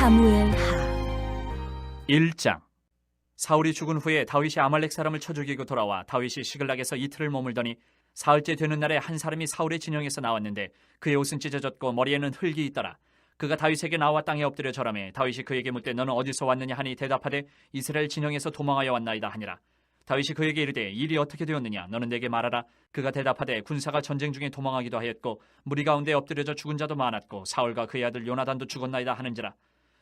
사무엘하 1장. 사울이 죽은 후에 다윗이 아말렉 사람을 쳐 죽이고 돌아와 다윗이 시글락에서 이틀을 머물더니 사흘째 되는 날에 한 사람이 사울의 진영에서 나왔는데 그의 옷은 찢어졌고 머리에는 흙이 있더라. 그가 다윗에게 나와 땅에 엎드려 절하매 다윗이 그에게 묻되 너는 어디서 왔느냐 하니 대답하되 이스라엘 진영에서 도망하여 왔나이다 하니라. 다윗이 그에게 이르되 일이 어떻게 되었느냐 너는 내게 말하라. 그가 대답하되 군사가 전쟁 중에 도망하기도 하였고 무리 가운데 엎드려져 죽은 자도 많았고 사울과 그의 아들 요나단도 죽었나이다 하는지라.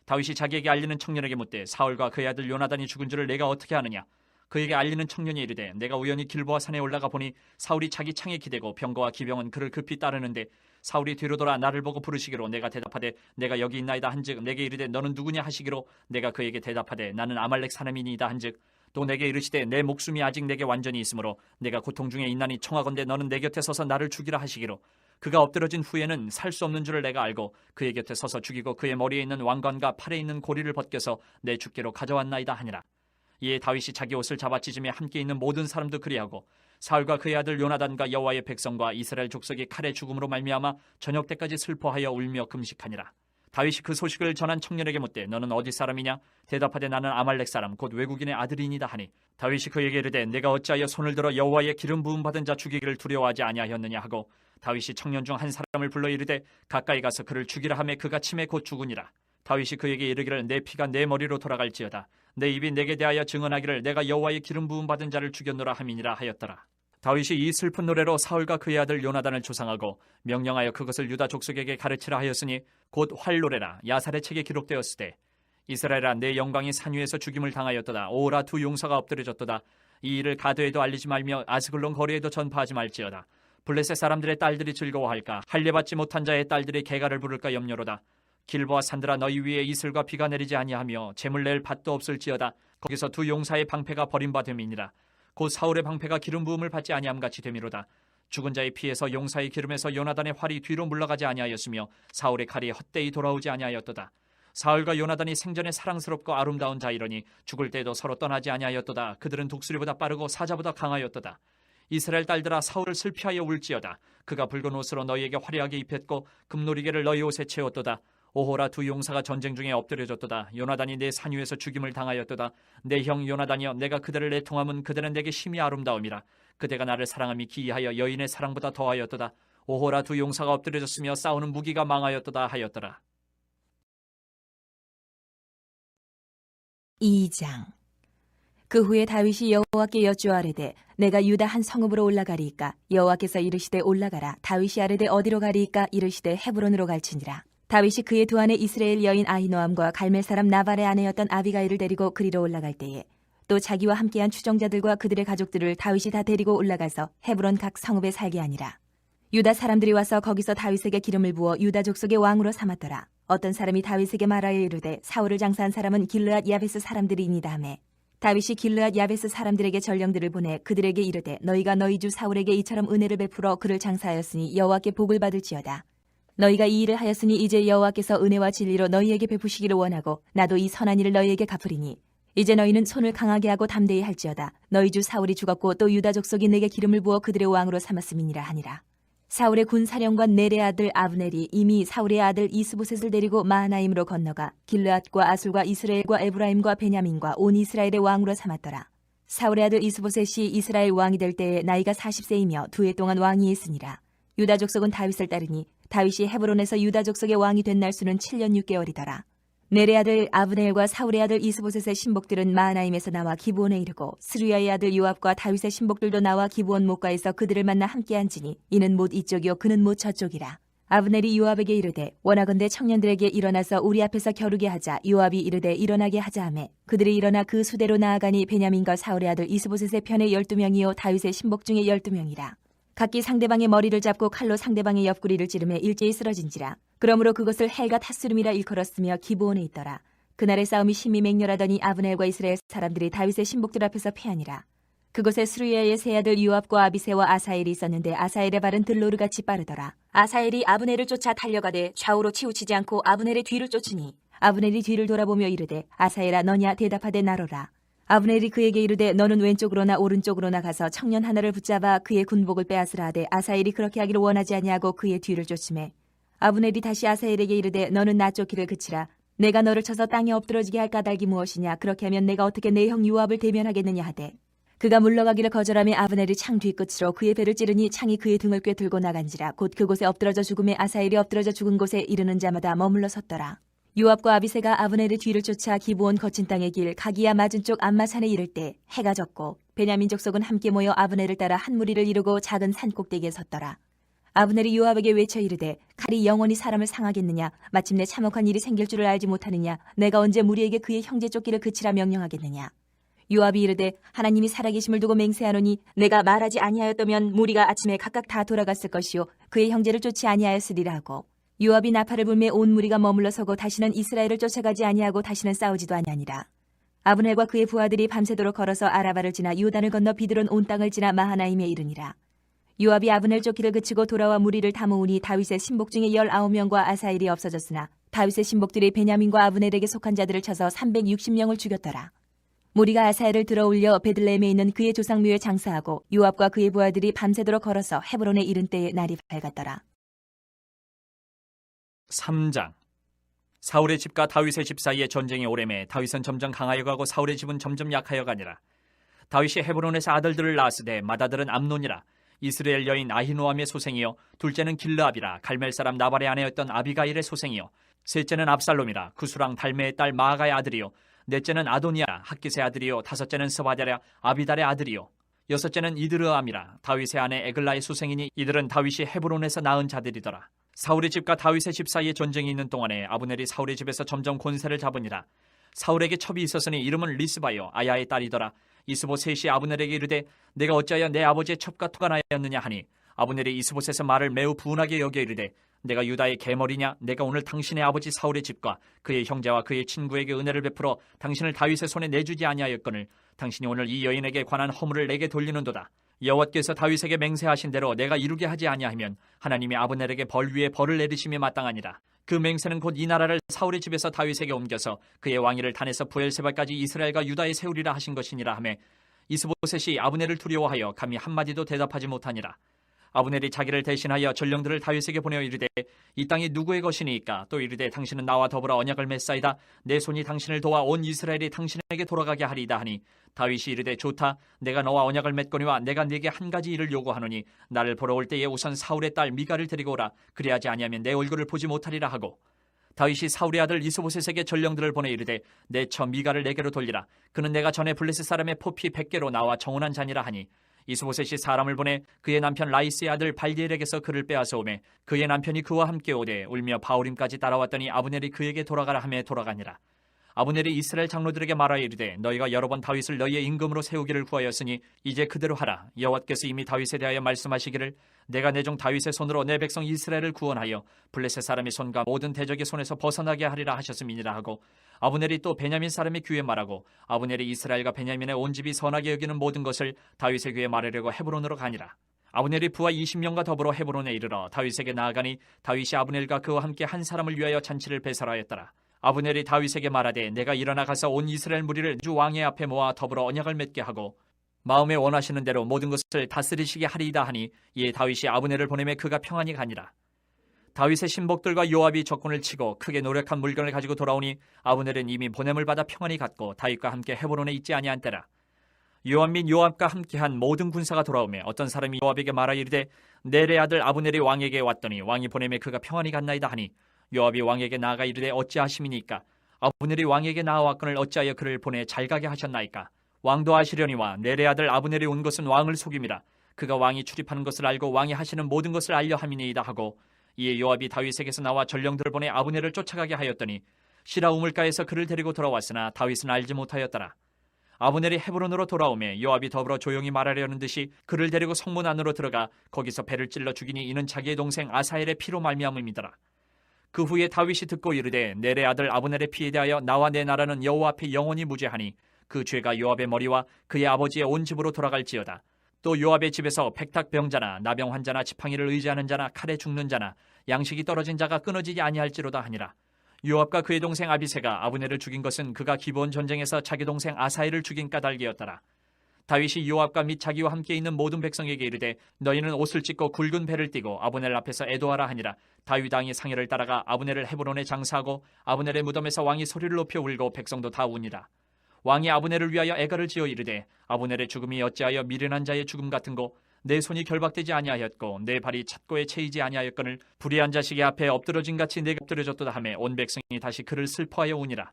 다윗이 자기에게 알리는 청년에게 묻되 사울과 그의 아들 요나단이 죽은 줄을 내가 어떻게 아느냐. 그에게 알리는 청년이 이르되 내가 우연히 길보아 산에 올라가 보니 사울이 자기 창에 기대고 병거와 기병은 그를 급히 따르는데 사울이 뒤로 돌아 나를 보고 부르시기로 내가 대답하되 내가 여기 있나이다 한즉 내게 이르되 너는 누구냐 하시기로 내가 그에게 대답하되 나는 아말렉 사람이니이다 한즉 또 내게 이르시되 내 목숨이 아직 내게 완전히 있으므로 내가 고통 중에 있나니 청하건대 너는 내 곁에 서서 나를 죽이라 하시기로 그가 엎드러진 후에는 살 수 없는 줄을 내가 알고 그의 곁에 서서 죽이고 그의 머리에 있는 왕관과 팔에 있는 고리를 벗겨서 내 주께로 가져왔나이다 하니라. 이에 다윗이 자기 옷을 잡아 찢으며 함께 있는 모든 사람도 그리하고 사울과 그의 아들 요나단과 여호와의 백성과 이스라엘 족속이 칼의 죽음으로 말미암아 저녁 때까지 슬퍼하여 울며 금식하니라. 다윗이 그 소식을 전한 청년에게 묻되 너는 어디 사람이냐? 대답하되 나는 아말렉 사람 곧 외국인의 아들이니이다 하니 다윗이 그에게 이르되 내가 어찌하여 손을 들어 여호와의 기름 부음 받은 자 죽이기를 두려워하지 아니하였느냐 하고 다윗이 청년 중 한 사람을 불러 이르되 가까이 가서 그를 죽이라 하매 그가 침에 곧 죽으니라. 다윗이 그에게 이르기를 내 피가 내 머리로 돌아갈지어다 내 입이 내게 대하여 증언하기를 내가 여호와의 기름 부음 받은 자를 죽였노라 함이니라 하였더라. 다윗이 이 슬픈 노래로 사울과 그의 아들 요나단을 조상하고 명령하여 그것을 유다 족속에게 가르치라 하였으니 곧 활노래라 야살의 책에 기록되었으되 이스라엘아 내 영광이 산 위에서 죽임을 당하였도다. 오라 두 용사가 엎드려졌도다. 이 일을 가드에도 알리지 말며 아스글론 거리에도 전파하지 말지어다. 블레셋 사람들의 딸들이 즐거워할까 할례받지 못한 자의 딸들이 개가를 부를까 염려로다. 길보아 산들아 너희 위에 이슬과 비가 내리지 아니하며 재물 낼 밭도 없을지어다. 거기서 두 용사의 방패가 버림받음이니라. 곧 사울의 방패가 기름 부음을 받지 아니함 같이 되미로다. 죽은 자의 피에서 용사의 기름에서 요나단의 활이 뒤로 물러가지 아니하였으며 사울의 칼이 헛되이 돌아오지 아니하였도다. 사울과 요나단이 생전에 사랑스럽고 아름다운 자이러니 죽을 때도 서로 떠나지 아니하였도다. 그들은 독수리보다 빠르고 사자보다 강하였도다. 이스라엘 딸들아 사울을 슬피하여 울지어다. 그가 붉은 옷으로 너희에게 화려하게 입혔고 금놀이개를 너희 옷에 채웠도다. 오호라 두 용사가 전쟁 중에 엎드려졌도다. 요나단이 내 산 위에서 죽임을 당하였도다. 내 형 요나단이여 내가 그들을 내통함은 그들은 내게 심히 아름다움이라. 그대가 나를 사랑함이 기이하여 여인의 사랑보다 더하였도다. 오호라 두 용사가 엎드려졌으며 싸우는 무기가 망하였도다 하였더라. 2장. 그 후에 다윗이 여호와께 여쭈아르되 내가 유다 한 성읍으로 올라가리이까? 여호와께서 이르시되 올라가라. 다윗이 아르되 어디로 가리이까? 이르시되 헤브론으로 갈지니라. 다윗이 그의 두 아내 이스라엘 여인 아히노암과 갈멜 사람 나발의 아내였던 아비가일을 데리고 그리로 올라갈 때에 또 자기와 함께한 추종자들과 그들의 가족들을 다윗이 다 데리고 올라가서 헤브론 각 성읍에 살게 하니라. 유다 사람들이 와서 거기서 다윗에게 기름을 부어 유다 족속의 왕으로 삼았더라. 어떤 사람이 다윗에게 말하여 이르되 사울을 장사한 사람은 길르앗 야베스 사람들이니이다 하매 다윗이 길르앗 야베스 사람들에게 전령들을 보내 그들에게 이르되 너희가 너희 주 사울에게 이처럼 은혜를 베풀어 그를 장사하였으니 여호와께 복을 받을지어다. 너희가 이 일을 하였으니 이제 여호와께서 은혜와 진리로 너희에게 베푸시기를 원하고 나도 이 선한 일을 너희에게 갚으리니 이제 너희는 손을 강하게 하고 담대히 할지어다. 너희 주 사울이 죽었고 또 유다 족속이 내게 기름을 부어 그들의 왕으로 삼았음이니라 하니라. 사울의 군사령관 넬의 아들 아브넬이 이미 사울의 아들 이스보셋을 데리고 마하나임으로 건너가 길르앗과 아술과 이스라엘과 에브라임과 베냐민과 온 이스라엘의 왕으로 삼았더라. 사울의 아들 이스보셋이 이스라엘 왕이 될 때에 나이가 40세이며 2해 동안 왕위에 있으니라. 유다 족속은 다윗을 따르니 다윗이 헤브론에서 유다 족속의 왕이 된 날수는 7년 6개월이더라. 넬의 아들 아브넬과 사울의 아들 이스보셋의 신복들은 마하나임에서 나와 기브온에 이르고 스루야의 아들 요압과 다윗의 신복들도 나와 기브온 목가에서 그들을 만나 함께 앉으니 이는 못 이쪽이요 그는 못 저쪽이라. 아브넬이 요압에게 이르되 원하건대 청년들에게 일어나서 우리 앞에서 겨루게 하자. 요압이 이르되 일어나게 하자 하매 그들이 일어나 그 수대로 나아가니 베냐민과 사울의 아들 이스보셋의 편에 12명이요 다윗의 신복 중에 12명이라. 각기 상대방의 머리를 잡고 칼로 상대방의 옆구리를 찌르며 일제히 쓰러진지라. 그러므로 그것을 헬가 타스름이라 일컬었으며 기브온에 있더라. 그날의 싸움이 심히 맹렬하더니 아브넬과 이스라엘 사람들이 다윗의 신복들 앞에서 패하니라. 그곳에 스루야의 세 아들 요압과 아비새와 아사엘이 있었는데 아사엘의 발은 들로르같이 빠르더라. 아사엘이 아브넬을 쫓아 달려가되 좌우로 치우치지 않고 아브넬의 뒤를 쫓으니 아브넬이 뒤를 돌아보며 이르되 아사엘아 너냐? 대답하되 나로라. 아브넬이 그에게 이르되 너는 왼쪽으로나 오른쪽으로나 가서 청년 하나를 붙잡아 그의 군복을 빼앗으라 하되 아사엘이 그렇게 하기를 원하지 아니하고 그의 뒤를 쫓으매 아브넬이 다시 아사엘에게 이르되 너는 나 쫓기를 그치라. 내가 너를 쳐서 땅에 엎드러지게 할 까닭이 무엇이냐? 그렇게 하면 내가 어떻게 내 형 요압을 대면하겠느냐 하되 그가 물러가기를 거절하며 아브넬이 창 뒤끝으로 그의 배를 찌르니 창이 그의 등을 꿰들고 나간지라. 곧 그곳에 엎드러져 죽음에 아사엘이 엎드러져 죽은 곳에 이르는 자마다 머물러 섰더라. 요압과 아비새가 아브넬의 뒤를 쫓아 기브온 거친 땅의 길 가기야 맞은 쪽 암마산에 이를 때 해가 졌고 베냐민 족속은 함께 모여 아브넬을 따라 한 무리를 이루고 작은 산 꼭대기에 섰더라. 아브넬이 요압에게 외쳐 이르되 칼이 영원히 사람을 상하겠느냐? 마침내 참혹한 일이 생길 줄을 알지 못하느냐? 내가 언제 무리에게 그의 형제 쫓기를 그치라 명령하겠느냐? 요압이 이르되 하나님이 살아계심을 두고 맹세하노니 내가 말하지 아니하였다면 무리가 아침에 각각 다 돌아갔을 것이요 그의 형제를 쫓지 아니하였으리라 하고 요압이 나팔을 불매 온 무리가 머물러 서고 다시는 이스라엘을 쫓아가지 아니하고 다시는 싸우지도 아니하니라. 아브넬과 그의 부하들이 밤새도록 걸어서 아라바를 지나 요단을 건너 비드론 온 땅을 지나 마하나임에 이르니라. 요압이 아브넬 쫓기를 그치고 돌아와 무리를 다 모으니 다윗의 신복 중에 19명과 아사엘이 없어졌으나 다윗의 신복들이 베냐민과 아브넬에게 속한 자들을 쳐서 360명을 죽였더라. 무리가 아사엘을 들어올려 베들레헴에 있는 그의 조상묘에 장사하고 요압과 그의 부하들이 밤새도록 걸어서 헤브론에 이른 때에 날이 밝았더라. 3장. 사울의 집과 다윗의 집 사이에 전쟁이 오래매 다윗은 점점 강하여 가고 사울의 집은 점점 약하여 가니라. 다윗이 헤브론에서 아들들을 낳았으되 맏아들은 암논이라. 이스라엘 여인 아히노암의 소생이요 둘째는 길르압이라. 갈멜 사람 나발의 아내였던 아비가일의 소생이요 셋째는 압살롬이라. 구수랑 달메의 딸 마아가의 아들이요 넷째는 아도니아라. 학깃의 아들이요 다섯째는 스바랴라. 아비달의 아들이요 여섯째는 이드르암이라. 다윗의 아내 에글라의 소생이니 이들은 다윗이 헤브론에서 낳은 자들이더라. 사울의 집과 다윗의 집 사이에 전쟁이 있는 동안에 아브넬이 사울의 집에서 점점 권세를 잡으니라. 사울에게 첩이 있었으니 이름은 리스바요 아야의 딸이더라. 이스보셋이 아브넬에게 이르되 내가 어찌하여 내 아버지의 첩과 토가나였느냐 하니 아브넬이 이스보셋의 말을 매우 분하게 여겨 이르되 내가 유다의 계머리냐? 내가 오늘 당신의 아버지 사울의 집과 그의 형제와 그의 친구에게 은혜를 베풀어 당신을 다윗의 손에 내주지 아니하였거늘 당신이 오늘 이 여인에게 관한 허물을 내게 돌리는도다. 여호와께서 다윗에게 맹세하신 대로 내가 이루게 하지 아니하면 하나님이 아브넬에게 벌 위에 벌을 내리심에 마땅하니라. 그 맹세는 곧 이 나라를 사울의 집에서 다윗에게 옮겨서 그의 왕위를 단에서 부엘세바까지 이스라엘과 유다에 세우리라 하신 것이니라 하매 이스보셋이 아브넬을 두려워하여 감히 한마디도 대답하지 못하니라. 아브넬이 자기를 대신하여 전령들을 다윗에게 보내어 이르되 이 땅이 누구의 것이니까? 또 이르되 당신은 나와 더불어 언약을 맺사이다. 내 손이 당신을 도와 온 이스라엘이 당신에게 돌아가게 하리이다 하니 다윗이 이르되 좋다. 내가 너와 언약을 맺거니와 내가 네게 한 가지 일을 요구하노니 나를 보러 올 때에 우선 사울의 딸 미가를 데리고 오라. 그리하지 아니하면 내 얼굴을 보지 못하리라 하고 다윗이 사울의 아들 이스보셋에게 전령들을 보내 이르되 내 처 미가를 내게로 돌리라. 그는 내가 전에 블레셋 사람의 포피 100개로 나와 정혼한 자니라 하니 이스보셋이 사람을 보내 그의 남편 라이스의 아들 발디엘에게서 그를 빼앗아 오매 그의 남편이 그와 함께 오되 울며 바울임까지 따라왔더니 아브넬이 그에게 돌아가라 하매 돌아가니라. 아브넬이 이스라엘 장로들에게 말하여 이르되 너희가 여러 번 다윗을 너희의 임금으로 세우기를 구하였으니 이제 그대로 하라. 여호와께서 이미 다윗에 대하여 말씀하시기를 내가 내 종 다윗의 손으로 내 백성 이스라엘을 구원하여 블레셋 사람의 손과 모든 대적의 손에서 벗어나게 하리라 하셨음이니라 하고 아브넬이 또 베냐민 사람의 귀에 말하고 아브넬이 이스라엘과 베냐민의 온 집이 선하게 여기는 모든 것을 다윗의 귀에 말하려고 헤브론으로 가니라. 아브넬이 부하 20명과 더불어 헤브론에 이르러 다윗에게 나아가니 다윗이 아브넬과 그와 함께 한 사람을 위하여 잔치를 배설하였더라. 아브넬이 다윗에게 말하되 내가 일어나 가서 온 이스라엘 무리를 주 왕의 앞에 모아 더불어 언약을 맺게 하고 마음에 원하시는 대로 모든 것을 다스리시게 하리이다 하니 이에 다윗이 아브넬을 보내매 그가 평안히 가니라. 다윗의 신복들과 요압이 적군을 치고 크게 노력한 물건을 가지고 돌아오니 아브넬은 이미 보냄을 받아 평안히 갔고 다윗과 함께 헤브론에 있지 아니한 때라. 요압 및 요압과 함께한 모든 군사가 돌아오매 어떤 사람이 요압에게 말하여 이르되 넬의 아들 아브넬이 왕에게 왔더니 왕이 보내매 그가 평안히 갔나이다 하니 요압이 왕에게 나아가 이르되 어찌하심이니까? 아브넬이 왕에게 나아왔거늘 어찌하여 그를 보내 잘 가게 하셨나이까? 왕도 아시려니와 넬의 아들 아브넬이 온 것은 왕을 속임이라. 그가 왕이 출입하는 것을 알고 왕이 하시는 모든 것을 알려 함이니이다 하고 이에 요압이 다윗에게서 나와 전령들을 보내 아브넬을 쫓아가게 하였더니 시라 우물가에서 그를 데리고 돌아왔으나 다윗은 알지 못하였더라. 아브넬이 헤브론으로 돌아오매 요압이 더불어 조용히 말하려는 듯이 그를 데리고 성문 안으로 들어가 거기서 배를 찔러 죽이니 이는 자기의 동생 아사엘의 피로 말미암음이더라. 그 후에 다윗이 듣고 이르되 넬의 아들 아브넬의 피에 대하여 나와 내 나라는 여호와 앞에 영원히 무죄하니 그 죄가 요압의 머리와 그의 아버지의 온 집으로 돌아갈지어다. 또 요압의 집에서 백탁병자나 나병 환자나 지팡이를 의지하는 자나 칼에 죽는 자나 양식이 떨어진 자가 끊어지지 아니할지로다 하니라. 요압과 그의 동생 아비새가 아브넬을 죽인 것은 그가 기브온 전쟁에서 자기 동생 아사엘을 죽인 까닭이었더라. 다윗이 요압과 및 자기와 함께 있는 모든 백성에게 이르되 너희는 옷을 찢고 굵은 배를 띠고 아브넬 앞에서 애도하라 하니라. 다윗 왕이 상여를 따라가 아브넬을 헤브론에 장사하고 아브넬의 무덤에서 왕이 소리를 높여 울고 백성도 다 우니라. 왕이 아브넬을 위하여 애가를 지어 이르되 아브넬의 죽음이 어찌하여 미련한 자의 죽음 같은고 내 손이 결박되지 아니하였고 내 발이 찻고에 채이지 아니하였거늘 불의한 자식의 앞에 엎드러진 같이 내가 엎드려졌도다 하매 온 백성이 다시 그를 슬퍼하여 우니라.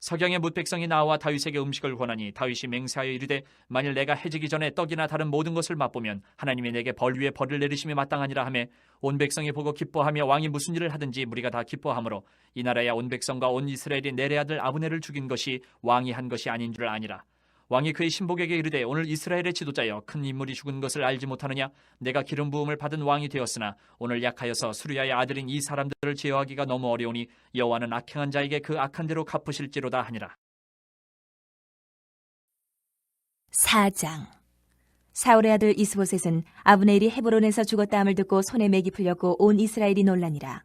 석양의 뭇 백성이 나와 다윗에게 음식을 권하니 다윗이 맹세하여 이르되 만일 내가 해지기 전에 떡이나 다른 모든 것을 맛보면 하나님이 내게 벌 위에 벌을 내리심이 마땅하니라 하매 온 백성이 보고 기뻐하며 왕이 무슨 일을 하든지 무리가 다 기뻐하므로 이 나라야 온 백성과 온 이스라엘이 내레 아들 아브넬을 죽인 것이 왕이 한 것이 아닌 줄 아니라. 왕이 그의 신복에게 이르되 오늘 이스라엘의 지도자여 큰 인물이 죽은 것을 알지 못하느냐. 내가 기름 부음을 받은 왕이 되었으나 오늘 약하여서 수르야의 아들인 이 사람들을 제어하기가 너무 어려우니 여호와는 악행한 자에게 그 악한 대로 갚으실지로다 하니라. 4장. 사울의 아들 이스보셋은 아브넬이 헤브론에서 죽었다함을 듣고 손에 맥이 풀렸고 온 이스라엘이 놀라니라.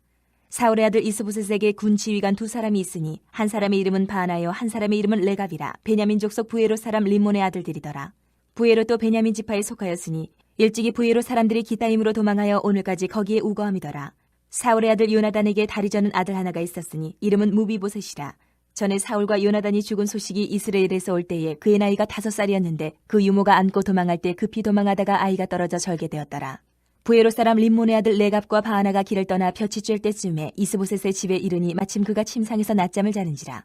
사울의 아들 이스보셋에게 군 지휘관 두 사람이 있으니 한 사람의 이름은 바나요 한 사람의 이름은 레갑이라. 베냐민 족속 부에로 사람 림몬의 아들들이더라. 부에로도 베냐민 지파에 속하였으니 일찍이 부에로 사람들이 기타임으로 도망하여 오늘까지 거기에 우거함이더라. 사울의 아들 요나단에게 다리 저는 아들 하나가 있었으니 이름은 무비보셋이라. 전에 사울과 요나단이 죽은 소식이 이스라엘에서 올 때에 그의 나이가 5살이었는데 그 유모가 안고 도망할 때 급히 도망하다가 아이가 떨어져 절개되었더라. 부에로 사람 림몬의 아들 레갑과 바하나가 길을 떠나 볕이 쬐 때쯤에 이스보셋의 집에 이르니 마침 그가 침상에서 낮잠을 자는지라.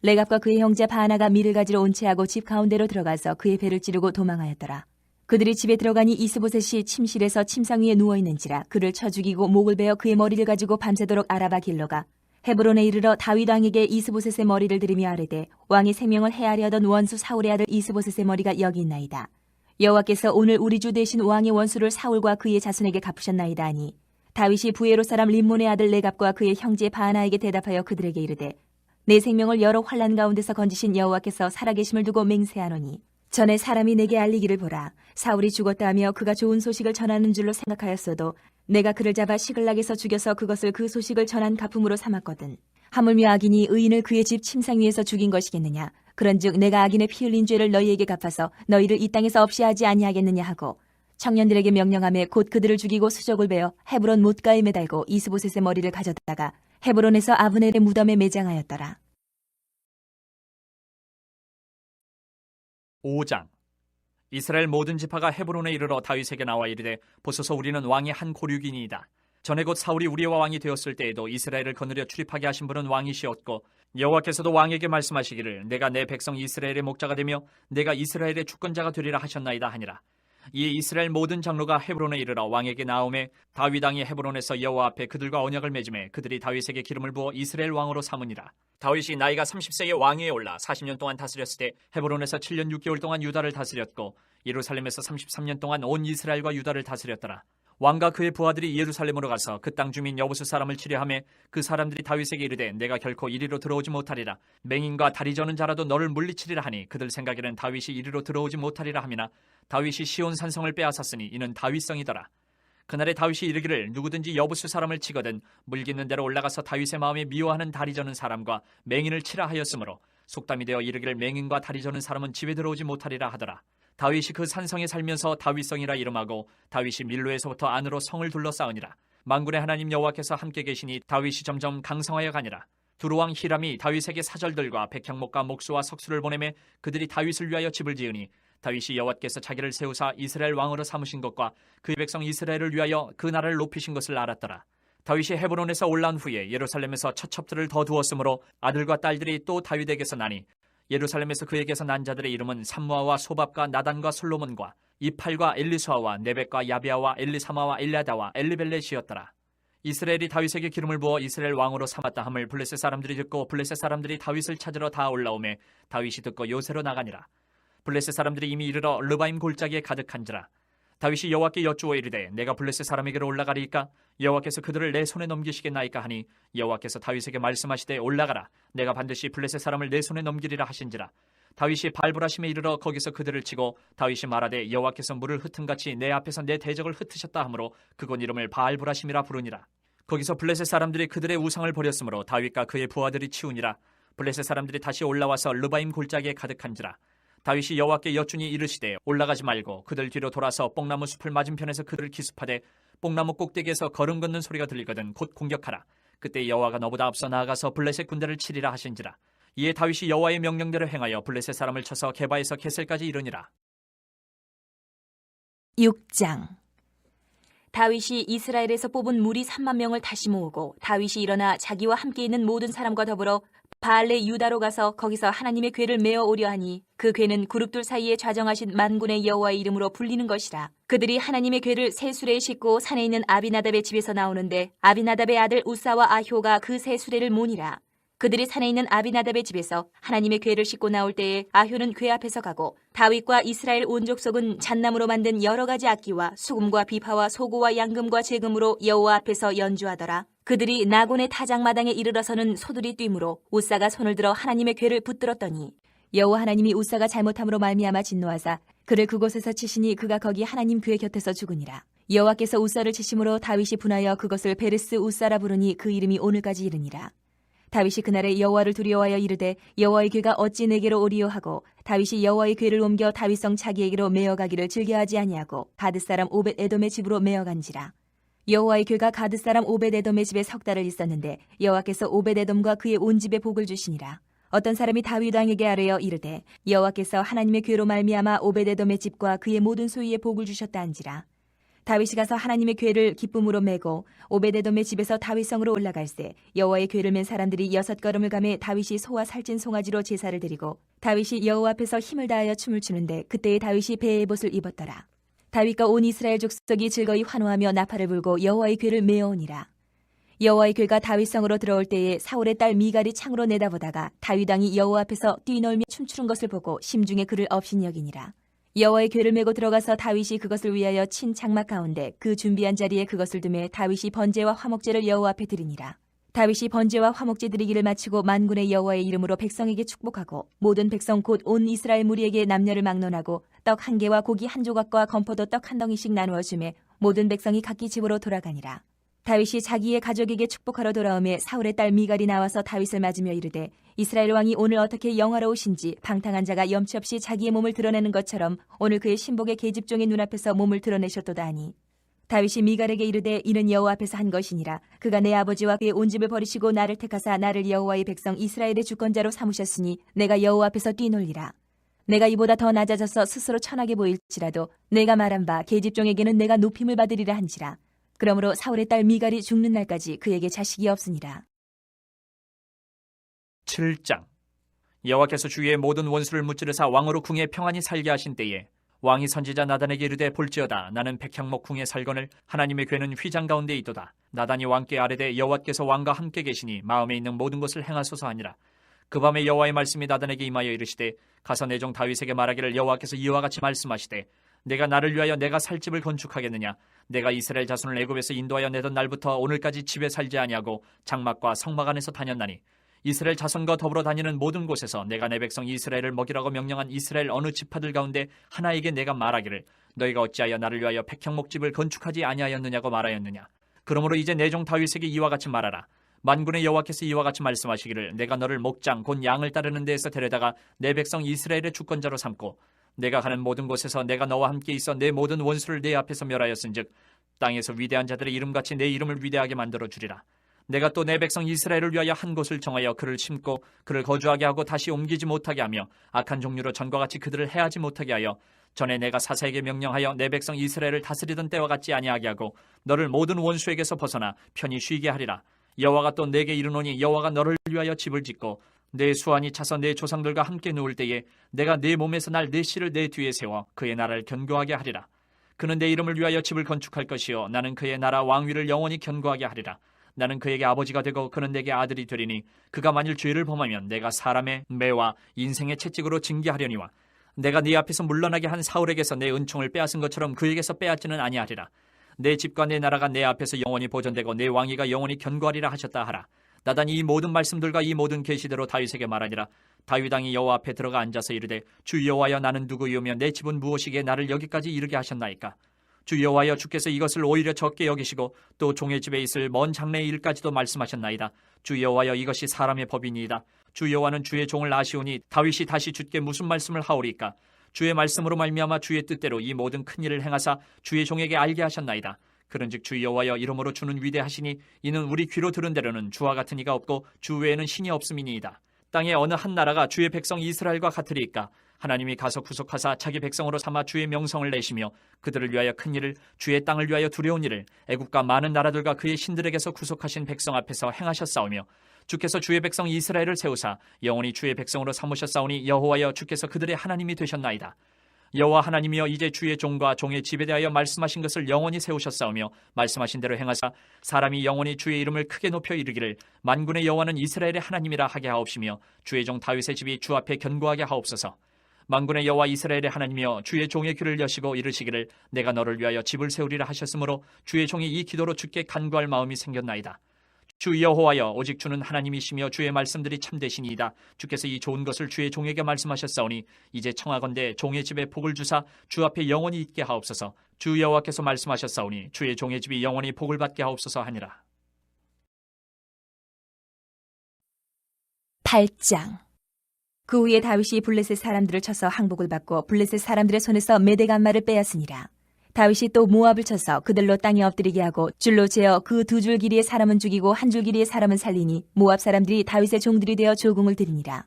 레갑과 그의 형제 바하나가 밀을 가지러 온 채하고 집 가운데로 들어가서 그의 배를 찌르고 도망하였더라. 그들이 집에 들어가니 이스보셋이 침실에서 침상 위에 누워있는지라. 그를 쳐 죽이고 목을 베어 그의 머리를 가지고 밤새도록 아라바 길러가 헤브론에 이르러 다윗 왕에게 이스보셋의 머리를 들이며 아뢰되 왕의 생명을 해하려 하던 원수 사울의 아들 이스보셋의 머리가 여기 있나이다. 여호와께서 오늘 우리 주 대신 왕의 원수를 사울과 그의 자손에게 갚으셨나이다 하니 다윗이 부에로 사람 림몬의 아들 레갑과 그의 형제 바하나에게 대답하여 그들에게 이르되 내 생명을 여러 환난 가운데서 건지신 여호와께서 살아계심을 두고 맹세하노니 전에 사람이 내게 알리기를 보라. 사울이 죽었다 하며 그가 좋은 소식을 전하는 줄로 생각하였어도 내가 그를 잡아 시글락에서 죽여서 그것을 그 소식을 전한 가품으로 삼았거든. 하물며 악인이 의인을 그의 집 침상 위에서 죽인 것이겠느냐. 그런즉 내가 악인의 피 흘린 죄를 너희에게 갚아서 너희를 이 땅에서 없이 하지 아니하겠느냐 하고 청년들에게 명령하며 곧 그들을 죽이고 수족을 베어 헤브론 못가에 매달고 이스보셋의 머리를 가져다가 헤브론에서 아브넬의 무덤에 매장하였더라. 5장. 이스라엘 모든 지파가 헤브론에 이르러 다윗에게 나와 이르되 보소서 우리는 왕의 한 고륙이니이다. 전에 곧 사울이 우리와 왕이 되었을 때에도 이스라엘을 거느려 출입하게 하신 분은 왕이시었고 여호와께서도 왕에게 말씀하시기를 내가 내 백성 이스라엘의 목자가 되며 내가 이스라엘의 주권자가 되리라 하셨나이다 하니라. 이에 이스라엘 모든 장로가 헤브론에 이르러 왕에게 나오매 다윗 왕이 헤브론에서 여호와 앞에 그들과 언약을 맺음에 그들이 다윗에게 기름을 부어 이스라엘 왕으로 삼으니라. 다윗이 나이가 30세에 왕위에 올라 40년 동안 다스렸을 때 헤브론에서 7년 6개월 동안 유다를 다스렸고 예루살렘에서 33년 동안 온 이스라엘과 유다를 다스렸더라. 왕과 그의 부하들이 예루살렘으로 가서 그 땅 주민 여부수 사람을 치려하며 그 사람들이 다윗에게 이르되 내가 결코 이리로 들어오지 못하리라. 맹인과 다리 저는 자라도 너를 물리치리라 하니 그들 생각에는 다윗이 이리로 들어오지 못하리라 함이나 다윗이 시온 산성을 빼앗았으니 이는 다윗성이더라. 그날에 다윗이 이르기를 누구든지 여부수 사람을 치거든 물깃는 대로 올라가서 다윗의 마음에 미워하는 다리 저는 사람과 맹인을 치라 하였으므로 속담이 되어 이르기를 맹인과 다리 저는 사람은 집에 들어오지 못하리라 하더라. 다윗이 그 산성에 살면서 다윗성이라 이름하고 다윗이 밀로에서부터 안으로 성을 둘러싸우니라. 만군의 하나님 여호와께서 함께 계시니 다윗이 점점 강성하여 가니라. 두루왕 히람이 다윗에게 사절들과 백향목과 목수와 석수를 보내매 그들이 다윗을 위하여 집을 지으니 다윗이 여호와께서 자기를 세우사 이스라엘 왕으로 삼으신 것과 그의 백성 이스라엘을 위하여 그 나라를 높이신 것을 알았더라. 다윗이 헤브론에서 올라온 후에 예루살렘에서 처첩들을 더 두었으므로 아들과 딸들이 또 다윗에게서 나니 예루살렘에서 그에게서 난 자들의 이름은 삼무아와 소밥과 나단과 솔로몬과 이팔과 엘리수아와 네벡과 야비아와 엘리사마와 엘리아다와 엘리벨렛이었더라. 이스라엘이 다윗에게 기름을 부어 이스라엘 왕으로 삼았다 함을 블레셋 사람들이 듣고 블레셋 사람들이 다윗을 찾으러 다 올라오매 다윗이 듣고 요새로 나가니라. 블레셋 사람들이 이미 이르러 르바임 골짜기에 가득한지라. 다윗이 여호와께 여쭈어 이르되 내가 블레셋 사람에게로 올라가리이까 여호와께서 그들을 내 손에 넘기시겠나이까 하니 여호와께서 다윗에게 말씀하시되 올라가라. 내가 반드시 블레셋 사람을 내 손에 넘기리라 하신지라. 다윗이 발브라심에 이르러 거기서 그들을 치고 다윗이 말하되 여호와께서 물을 흩은같이 내 앞에서 내 대적을 흩으셨다 하므로 그곳 이름을 발브라심이라 부르니라. 거기서 블레셋 사람들이 그들의 우상을 버렸으므로 다윗과 그의 부하들이 치우니라. 블레셋 사람들이 다시 올라와서 르바임 골짜기에 가득한지라. 다윗이 여호와께 여쭈니 이르시되 올라가지 말고 그들 뒤로 돌아서 뽕나무 숲을 맞은편에서 그들을 기습하되 뽕나무 꼭대기에서 걸음 걷는 소리가 들리거든 곧 공격하라. 그때 여호와가 너보다 앞서 나아가서 블레셋 군대를 치리라 하신지라. 이에 다윗이 여호와의 명령대로 행하여 블레셋 사람을 쳐서 게바에서 게셀까지 이르니라. 6장. 다윗이 이스라엘에서 뽑은 무리 3만 명을 다시 모으고 다윗이 일어나 자기와 함께 있는 모든 사람과 더불어 바알레 유다로 가서 거기서 하나님의 궤를 메어 오려 하니 그 궤는 그룹들 사이에 좌정하신 만군의 여호와의 이름으로 불리는 것이라. 그들이 하나님의 궤를 새 수레에 싣고 산에 있는 아비나답의 집에서 나오는데 아비나답의 아들 우사와 아효가 그 새 수레를 모니라. 그들이 산에 있는 아비나답의 집에서 하나님의 궤를 싣고 나올 때에 아효는 궤 앞에서 가고 다윗과 이스라엘 온 족속은 잣나무로 만든 여러 가지 악기와 수금과 비파와 소고와 양금과 제금으로 여호와 앞에서 연주하더라. 그들이 나곤의 타작마당에 이르러서는 소들이 뛰므로 우사가 손을 들어 하나님의 궤를 붙들었더니 여호와 하나님이 우사가 잘못함으로 말미암아 진노하사 그를 그곳에서 치시니 그가 거기 하나님 궤 곁에서 죽으니라. 여호와께서 우사를 치심으로 다윗이 분하여 그것을 베르스 우사라 부르니 그 이름이 오늘까지 이르니라. 다윗이 그날에 여호와를 두려워하여 이르되 여호와의 궤가 어찌 내게로 오리요 하고 다윗이 여호와의 궤를 옮겨 다윗성 자기에게로 메어가기를 즐겨하지 아니하고 가드 사람 오벳 에돔의 집으로 메어간지라. 여호와의 궤가 가드 사람 오벳 에돔의 집에 석 달을 있었는데 여호와께서 오벳 에돔과 그의 온 집에 복을 주시니라. 어떤 사람이 다윗 왕에게 아뢰어 이르되 여호와께서 하나님의 궤로 말미암아 오벳 에돔의 집과 그의 모든 소유에 복을 주셨다 한지라. 다윗이 가서 하나님의 궤를 기쁨으로 메고 오베데돔의 집에서 다윗성으로 올라갈새 여호와의 궤를 맨 사람들이 6걸음을 가매 다윗이 소와 살찐 송아지로 제사를 드리고 다윗이 여호와 앞에서 힘을 다하여 춤을 추는데 그때에 다윗이 배의 옷을 입었더라. 다윗과 온 이스라엘 족속이 즐거이 환호하며 나팔을 불고 여호와의 궤를 메어오니라. 여호와의 궤가 다윗성으로 들어올 때에 사울의 딸 미갈이 창으로 내다보다가 다윗 왕이 여호와 앞에서 뛰놀며 춤추는 것을 보고 심중에 그를 업신 여기니라. 여호와의 궤를 메고 들어가서 다윗이 그것을 위하여 친 장막 가운데 그 준비한 자리에 그것을 두매 다윗이 번제와 화목제를 여호와 앞에 드리니라. 다윗이 번제와 화목제 드리기를 마치고 만군의 여호와의 이름으로 백성에게 축복하고 모든 백성 곧 온 이스라엘 무리에게 남녀를 막론하고 떡 한 개와 고기 한 조각과 건포도 떡 한 덩이씩 나누어 주매 모든 백성이 각기 집으로 돌아가니라. 다윗이 자기의 가족에게 축복하러 돌아오매 사울의 딸 미갈이 나와서 다윗을 맞으며 이르되 이스라엘 왕이 오늘 어떻게 영화로우신지 방탕한 자가 염치 없이 자기의 몸을 드러내는 것처럼 오늘 그의 신복의 계집종의 눈앞에서 몸을 드러내셨도다 하니 다윗이 미갈에게 이르되 이는 여호와 앞에서 한 것이니라. 그가 내 아버지와 그의 온 집을 버리시고 나를 택하사 나를 여호와의 백성 이스라엘의 주권자로 삼으셨으니 내가 여호와 앞에서 뛰놀리라. 내가 이보다 더 낮아져서 스스로 천하게 보일지라도 내가 말한 바 계집종에게는 내가 높임을 받으리라 한지라. 그러므로 사울의 딸 미갈이 죽는 날까지 그에게 자식이 없으니라. 7장. 여호와께서 주위의 모든 원수를 무찌르사 왕으로 궁에 평안히 살게 하신 때에 왕이 선지자 나단에게 이르되 볼지어다 나는 백향목 궁에 살거늘 하나님의 궤는 휘장 가운데 있도다. 나단이 왕께 아뢰되 여호와께서 왕과 함께 계시니 마음에 있는 모든 것을 행하소서 하니라. 그 밤에 여호와의 말씀이 나단에게 임하여 이르시되 가서 내 종 다윗에게 말하기를 여호와께서 이와 같이 말씀하시되 내가 나를 위하여 내가 살 집을 건축하겠느냐. 내가 이스라엘 자손을 애굽에서 인도하여 내던 날부터 오늘까지 집에 살지 아니하고 장막과 성막 안에서 다녔나니 이스라엘 자손과 더불어 다니는 모든 곳에서 내가 내 백성 이스라엘을 먹이라고 명령한 이스라엘 어느 지파들 가운데 하나에게 내가 말하기를 너희가 어찌하여 나를 위하여 백향목집을 건축하지 아니하였느냐고 말하였느냐. 그러므로 이제 내 종 다윗에게 이와 같이 말하라. 만군의 여호와께서 이와 같이 말씀하시기를 내가 너를 목장 곧 양을 따르는 데에서 데려다가 내 백성 이스라엘의 주권자로 삼고 내가 가는 모든 곳에서 내가 너와 함께 있어 내 모든 원수를 내 앞에서 멸하였은즉 땅에서 위대한 자들의 이름같이 내 이름을 위대하게 만들어 주리라. 내가 또 내 백성 이스라엘을 위하여 한 곳을 정하여 그를 심고 그를 거주하게 하고 다시 옮기지 못하게 하며 악한 종류로 전과 같이 그들을 해하지 못하게 하여 전에 내가 사사에게 명령하여 내 백성 이스라엘을 다스리던 때와 같지 아니하게 하고 너를 모든 원수에게서 벗어나 편히 쉬게 하리라. 여호와가 또 내게 이르노니 여호와가 너를 위하여 집을 짓고 내 수완이 차서 내 조상들과 함께 누울 때에 내가 내 몸에서 날 내 씨를 내 뒤에 세워 그의 나라를 견고하게 하리라. 그는 내 이름을 위하여 집을 건축할 것이요 나는 그의 나라 왕위를 영원히 견고하게 하리라. 나는 그에게 아버지가 되고 그는 내게 아들이 되리니 그가 만일 죄를 범하면 내가 사람의 매와 인생의 채찍으로 징계하려니와 내가 네 앞에서 물러나게 한 사울에게서 내 은총을 빼앗은 것처럼 그에게서 빼앗지는 아니하리라. 내 집과 내 나라가 내 앞에서 영원히 보존되고 내 왕위가 영원히 견고하리라 하셨다 하라. 나단이 이 모든 말씀들과 이 모든 계시대로 다윗에게 말하니라. 다윗 왕이 여호와 앞에 들어가 앉아서 이르되 주 여호와여 나는 누구이오며 내 집은 무엇이기에 나를 여기까지 이르게 하셨나이까. 주 여호와여 주께서 이것을 오히려 적게 여기시고 또 종의 집에 있을 먼 장래의 일까지도 말씀하셨나이다. 주 여호와여, 이것이 사람의 법이니이다. 주 여호와는 주의 종을 아시오니 다윗이 다시 주께 무슨 말씀을 하오리까? 주의 말씀으로 말미암아 주의 뜻대로 이 모든 큰 일을 행하사 주의 종에게 알게 하셨나이다. 그런즉 주 여호와여, 이러므로 주는 위대하시니 이는 우리 귀로 들은 대로는 주와 같은 이가 없고 주 외에는 신이 없음이니이다. 땅의 어느 한 나라가 주의 백성 이스라엘과 같으리까? 하나님이 가서 구속하사 자기 백성으로 삼아 주의 명성을 내시며 그들을 위하여 큰 일을, 주의 땅을 위하여 두려운 일을 애국과 많은 나라들과 그의 신들에게서 구속하신 백성 앞에서 행하셨사오며 주께서 주의 백성 이스라엘을 세우사 영원히 주의 백성으로 삼으셨사오니 여호와여, 주께서 그들의 하나님이 되셨나이다. 여호와 하나님이여, 이제 주의 종과 종의 집에 대하여 말씀하신 것을 영원히 세우셨사오며 말씀하신 대로 행하사 사람이 영원히 주의 이름을 크게 높여 이르기를 만군의 여호와는 이스라엘의 하나님이라 하게 하옵시며 주의 종 다윗의 집이 주 앞에 견고하게 하옵소서. 만군의 여호와 이스라엘의 하나님이여, 주의 종의 귀를 여시고 이르시기를 내가 너를 위하여 집을 세우리라 하셨으므로 주의 종이 이 기도로 주께 간구할 마음이 생겼나이다. 주 여호와여, 오직 주는 하나님이시며 주의 말씀들이 참되시니이다. 주께서 이 좋은 것을 주의 종에게 말씀하셨사오니 이제 청하건대 종의 집에 복을 주사 주 앞에 영원히 있게 하옵소서. 주 여호와께서 말씀하셨사오니 주의 종의 집이 영원히 복을 받게 하옵소서 하니라. 8장. 그 후에 다윗이 블레셋 사람들을 쳐서 항복을 받고 블레셋 사람들의 손에서 메대간마를 빼앗으니라. 다윗이 또 모압을 쳐서 그들로 땅에 엎드리게 하고 줄로 재어 그 두 줄 길이의 사람은 죽이고 한 줄 길이의 사람은 살리니 모압 사람들이 다윗의 종들이 되어 조공을 드리니라.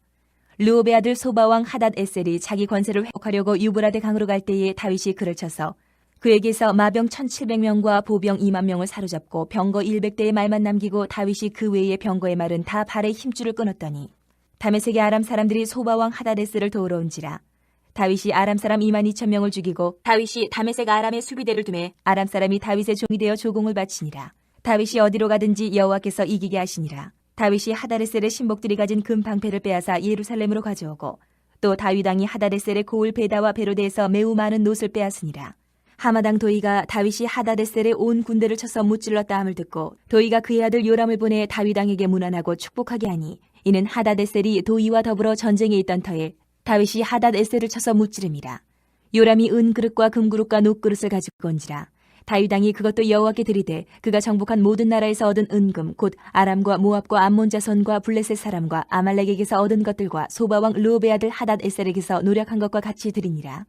르옵의 아들 소바왕 하닷 에셀이 자기 권세를 회복하려고 유브라데 강으로 갈 때에 다윗이 그를 쳐서 그에게서 마병 1700명과 보병 2만 명을 사로잡고 병거 100대의 말만 남기고 다윗이 그 외의 병거의 말은 다 발에 힘줄을 끊었더니 다메섹의 아람 사람들이 소바왕 하닷 에셀을 도우러 온지라. 다윗이 아람 사람 2만 2천 명을 죽이고 다윗이 다메섹 아람의 수비대를 두매 아람 사람이 다윗의 종이 되어 조공을 바치니라. 다윗이 어디로 가든지 여호와께서 이기게 하시니라. 다윗이 하다레셀의 신복들이 가진 금 방패를 빼앗아 예루살렘으로 가져오고 또 다윗 왕이 하다레셀의 고을 베다와 베로데에서 매우 많은 놋을 빼앗으니라. 하마당 도이가 다윗이 하다레셀의 온 군대를 쳐서 무찔렀다 함을 듣고 도이가 그의 아들 요람을 보내 다윗 왕에게 문안하고 축복하게 하니 이는 하다데셀이 도이와 더불어 전쟁에 있던 터에 다윗이 하닷에셀을 쳐서 무찌름이라. 요람이 은그릇과 금그릇과 녹그릇을 가지고 온지라. 다윗 왕이 그것도 여호와께 드리되 그가 정복한 모든 나라에서 얻은 은금 곧 아람과 모압과 암몬 자손과 블레셋 사람과 아말렉에게서 얻은 것들과 소바왕 르옵의 아들 하닷에셀에게서 노력한 것과 같이 드리니라.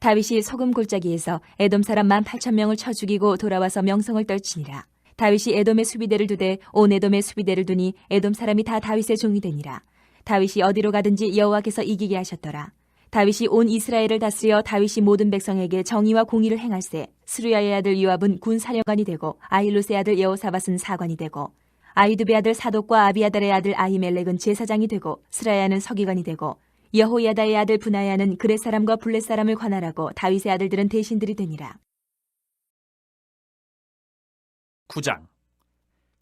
다윗이 소금 골짜기에서 에돔 사람 18,000명을 쳐 죽이고 돌아와서 명성을 떨치니라. 다윗이 에돔의 수비대를 두되 온 에돔의 수비대를 두니 에돔 사람이 다 다윗의 종이 되니라. 다윗이 어디로 가든지 여호와께서 이기게 하셨더라. 다윗이 온 이스라엘을 다스려 다윗이 모든 백성에게 정의와 공의를 행할세. 스루야의 아들 요압은 군 사령관이 되고 아힐롯의 아들 여호사밧은 사관이 되고 아히두베의 아들 사독과 아비아달의 아들 아히멜렉은 제사장이 되고 스라야는 서기관이 되고 여호야다의 아들 브나야는 그렛 사람과 블렛 사람을 관할하고 다윗의 아들들은 대신들이 되니라. 9장.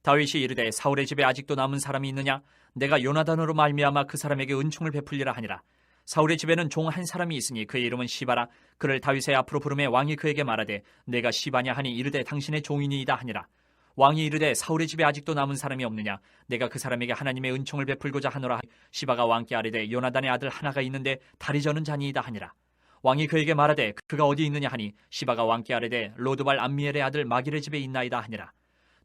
다윗이 이르되 사울의 집에 아직도 남은 사람이 있느냐? 내가 요나단으로 말미암아 그 사람에게 은총을 베풀리라 하니라. 사울의 집에는 종 한 사람이 있으니 그의 이름은 시바라. 그를 다윗의 앞으로 부르매 왕이 그에게 말하되 내가 시바냐 하니 이르되 당신의 종이니이다 하니라. 왕이 이르되 사울의 집에 아직도 남은 사람이 없느냐? 내가 그 사람에게 하나님의 은총을 베풀고자 하노라. 시바가 왕께 아뢰되 요나단의 아들 하나가 있는데 다리 저는 자니이다 하니라. 왕이 그에게 말하되 그가 어디 있느냐 하니 시바가 왕께 아뢰되 로드발 암미엘의 아들 마길의 집에 있나이다 하니라.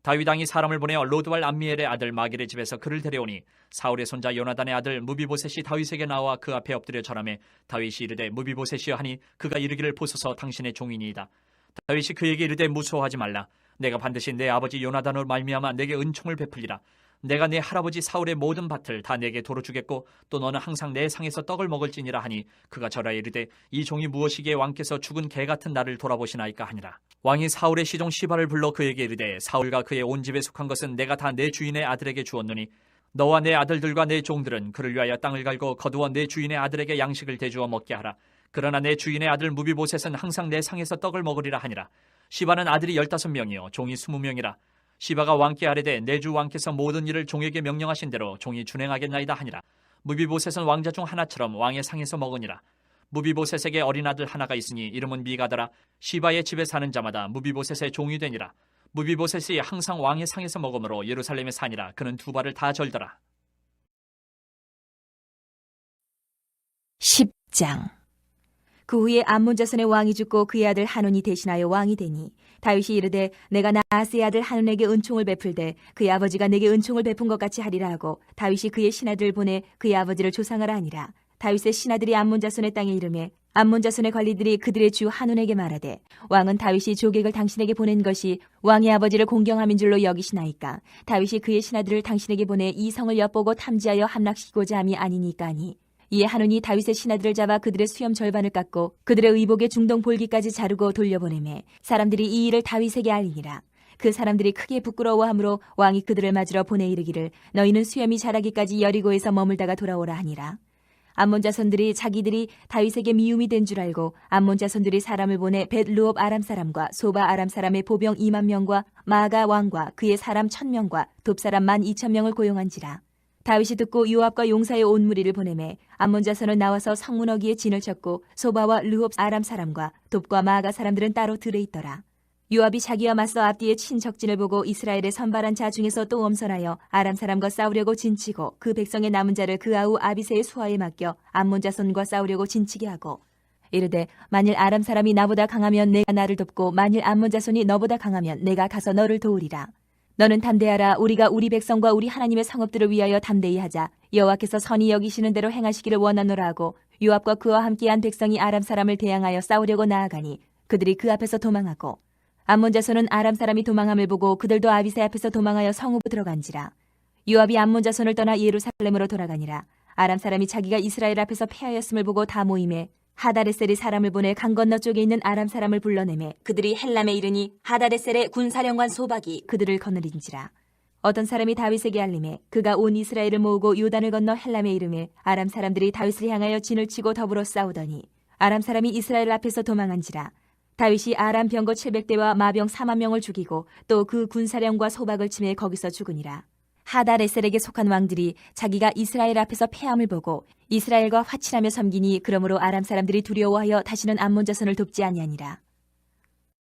다윗 왕이 사람을 보내어 로드발 암미엘의 아들 마길의 집에서 그를 데려오니 사울의 손자 요나단의 아들 무비보셋이 다윗에게 나와 그 앞에 엎드려 절하매 다윗이 이르되 무비보셋이여 하니 그가 이르기를 보소서 당신의 종이니이다. 다윗이 그에게 이르되 무서워하지 말라. 내가 반드시 내 아버지 요나단으로 말미암아 내게 은총을 베풀리라. 내가 내 할아버지 사울의 모든 밭을 다 내게 도로 주겠고 또 너는 항상 내 상에서 떡을 먹을지니라 하니 그가 절하여 이르되 이 종이 무엇이기에 왕께서 죽은 개 같은 나를 돌아보시나이까 하니라. 왕이 사울의 시종 시바를 불러 그에게 이르되 사울과 그의 온 집에 속한 것은 내가 다 내 주인의 아들에게 주었노니 너와 내 아들들과 내 종들은 그를 위하여 땅을 갈고 거두어 내 주인의 아들에게 양식을 대주어 먹게 하라. 그러나 내 주인의 아들 무비보셋은 항상 내 상에서 떡을 먹으리라 하니라. 시바는 아들이 15명이요 종이 20명이라. 시바가 왕께 아뢰되 내 주 왕께서 모든 일을 종에게 명령하신 대로 종이 준행하겠나이다 하니라. 무비보셋은 왕자 중 하나처럼 왕의 상에서 먹으니라. 무비보셋에게 어린 아들 하나가 있으니 이름은 미가더라. 시바의 집에 사는 자마다 무비보셋의 종이 되니라. 무비보셋이 항상 왕의 상에서 먹으므로 예루살렘에 사니라. 그는 두 발을 다 절더라. 10장. 그 후에 암몬 자손의 왕이 죽고 그의 아들 한온이 대신하여 왕이 되니 다윗이 이르되 내가 나아스의 아들 한운에게 은총을 베풀되 그의 아버지가 내게 은총을 베푼 것 같이 하리라 하고 다윗이 그의 신하들을 보내 그의 아버지를 조상하라 하니라. 다윗의 신하들이 암몬 자손의 땅에 이르매 암몬 자손의 관리들이 그들의 주 한운에게 말하되 왕은 다윗이 조객을 당신에게 보낸 것이 왕의 아버지를 공경함인 줄로 여기시나이까. 다윗이 그의 신하들을 당신에게 보내 이 성을 엿보고 탐지하여 함락시키고자 함이 아니니까 하니. 이에 한운이 다윗의 신하들을 잡아 그들의 수염 절반을 깎고 그들의 의복의 중동 볼기까지 자르고 돌려보내매 사람들이 이 일을 다윗에게 알리니라. 그 사람들이 크게 부끄러워하므로 왕이 그들을 맞으러 보내 이르기를 너희는 수염이 자라기까지 여리고에서 머물다가 돌아오라 하니라. 암몬 자손들이 자기들이 다윗에게 미움이 된 줄 알고 암몬 자손들이 사람을 보내 벳르옵 아람 사람과 소바 아람 사람의 보병 2만 명과 마아가 왕과 그의 사람 1,000명과 돕 사람 12,000명을 고용한지라. 다윗이 듣고 요압과 용사의 온 무리를 보내매 암몬 자손은 나와서 성문어기에 진을 쳤고 소바와 르홉 아람 사람과 돕과 마아가 사람들은 따로 들에 있더라. 요압이 자기와 맞서 앞뒤에 친 적진을 보고 이스라엘의 선발한 자 중에서 또 엄선하여 아람 사람과 싸우려고 진치고 그 백성의 남은 자를 그 아우 아비새의 수하에 맡겨 암몬 자손과 싸우려고 진치게 하고 이르되 만일 아람 사람이 나보다 강하면 내가 나를 돕고 만일 암몬 자손이 너보다 강하면 내가 가서 너를 도우리라. 너는 담대하라. 우리가 우리 백성과 우리 하나님의 성읍들을 위하여 담대히 하자. 여호와께서 선히 여기시는 대로 행하시기를 원하노라 하고 요압과 그와 함께한 백성이 아람 사람을 대항하여 싸우려고 나아가니 그들이 그 앞에서 도망하고 암몬 자손은 아람 사람이 도망함을 보고 그들도 아비새 앞에서 도망하여 성읍으로 들어간지라. 요압이 암몬 자손을 떠나 예루살렘으로 돌아가니라. 아람 사람이 자기가 이스라엘 앞에서 패하였음을 보고 다 모임에 하다레셀이 사람을 보내 강 건너 쪽에 있는 아람 사람을 불러내매 그들이 헬람에 이르니 하다레셀의 군사령관 소박이 그들을 거느린지라. 어떤 사람이 다윗에게 알림해 그가 온 이스라엘을 모으고 요단을 건너 헬람에 이르매 아람 사람들이 다윗을 향하여 진을 치고 더불어 싸우더니 아람 사람이 이스라엘 앞에서 도망한지라. 다윗이 아람 병거 700대와 마병 4만 명을 죽이고 또 그 군사령과 소박을 치매 거기서 죽으니라. 하다레셀에게 속한 왕들이 자기가 이스라엘 앞에서 패함을 보고 이스라엘과 화친하며 섬기니 그러므로 아람 사람들이 두려워하여 다시는 암몬 자손을 돕지 아니하니라.